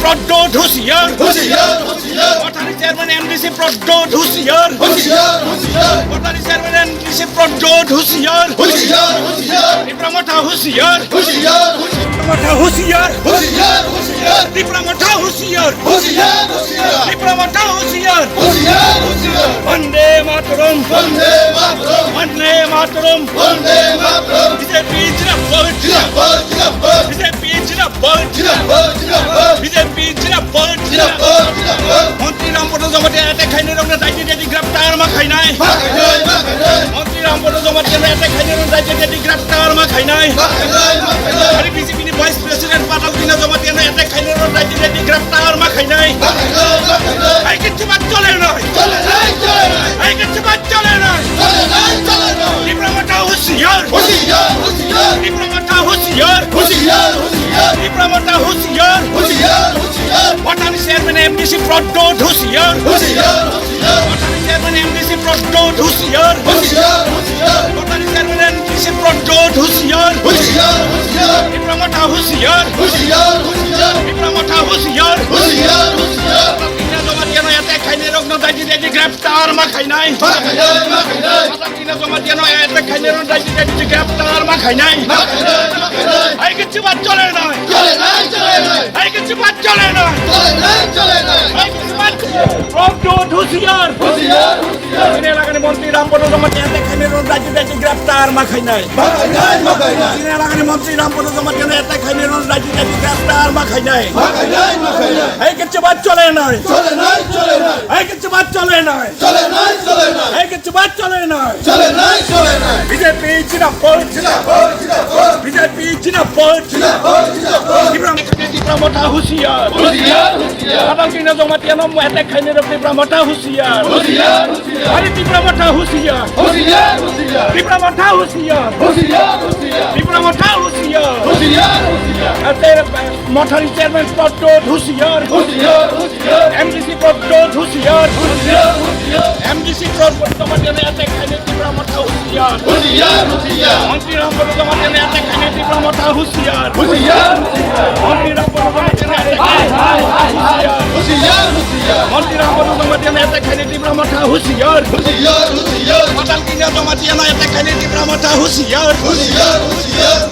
প্রদ্যোৎ হুঁশিয়ার মথারি chairman MDC Pradyot হুঁশিয়ার মথারি chairman MDC Pradyot হুঁশিয়ার টিপ্রা মথা হুঁশিয়ার মথা হুঁশিয়ার টিপ্রা মথা হুঁশিয়ার টিপ্রা মথা হুঁশিয়ার বন্দে মাতরম বন্দে মাতরম বিজেপি জিন্দাবাদ বিজেপি জিন্দাবাদ বিজেপি জিন্দাবাদ মন্ত্রী রামপদ জমাতে এতে খাইনে রংনা দায়িত্ব দিয়ে গ্রেপ্তার মা খাই নাই মন্ত্রী রামপদ জমাতে এতে খাইনে রং দায়িত্ব দিয়ে গ্রেপ্তার মা খাই নাই আরে বিজেপি নি ভাইস প্রেসিডেন্ট পাতাল দিনা জমাতে এতে খাইনে রং দায়িত্ব দিয়ে গ্রেপ্তার মা খাই নাই এই কিছু বাদ চলে না এই কিছু বাদ চলে না টিপ্রা মথা হুঁশিয়ার টিপ্রা মথা হুঁশিয়ার টিপ্রা মথা হুঁশিয়ার মথারি চেয়ারম্যান এমডিসি প্রদ্যোৎ হুঁশিয়ার মথারি চেয়ারম্যান এমডিসি প্রদ্যোৎ হুঁশিয়ার মথারি চেয়ারম্যান এমডিসি প্রদ্যোৎ হুঁশিয়ার টিপ্রা মথা হুঁশিয়ার টিপ্রা মথা হুঁশিয়ার এতে খাইনে রংনা দায়িত্ব দিয়ে গ্রেপ্তার মা খাই নাই জমা দিয়ে এতে খাইনে রং দায়িত্ব দিয়ে গ্রেপ্তার মা খাই নাই এই কিছু বাদ চলে না এই কিছু বাদ চলে না এই কিছু বাদ প্রদ্যোৎ হুঁশিয়ার এলাকার মন্ত্রী রামপদ জমাতে এতে খাইনে রং দায়িত্ব দিয়ে গ্রেপ্তার মা খাই নাই এলাকার মন্ত্রী রামপদ জমাতে এতে খাইনে রং দায়িত্ব দিয়ে গ্রেপ্তার মা খাই নাই এই কিছু বাদ চলে না এই কিছু বাদ চলে না এই কিছু বাদ চলে না বিজেপি জিন্দাবাদ বিজেপি জিন্দাবাদ টিপ্রা মথা হুঁশিয়ার পাতাল দিনা জমাতে এতে খাইনে রং টিপ্রা মথা হুঁশিয়ার আরে টিপ্রা মথা হুঁশিয়ার টিপ্রা মথা হুঁশিয়ার টিপ্রা মথা হুঁশিয়ার মথারি চেয়ারম্যান প্রদ্যোৎ হুঁশিয়ার এমডিসি প্রদ্যোৎ হুঁশিয়ার এমডিসি প্রদ্যোৎ জমাতে এতে খাইনে টিপ্রা মথা হুঁশিয়ার মন্ত্রী রামপদ জমাতে এতে খাইনে টিপ্রা মথা হুঁশিয়ার মন্ত্রী রামপদ জমাতে মন্ত্রী রামপদ জমাতে এতে খাইনে টিপ্রা মথা হুঁশিয়ার পাতাল দিনা জমাতে এতে খাইনে টিপ্রা মথা হুঁশিয়ার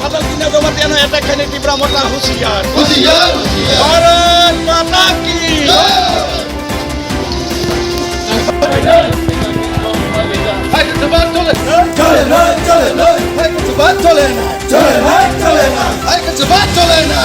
পাতাল দিনা জমাতে এতে খাইনে টিপ্রা মথা হুঁশিয়ার ভারত মাতা কি চলে না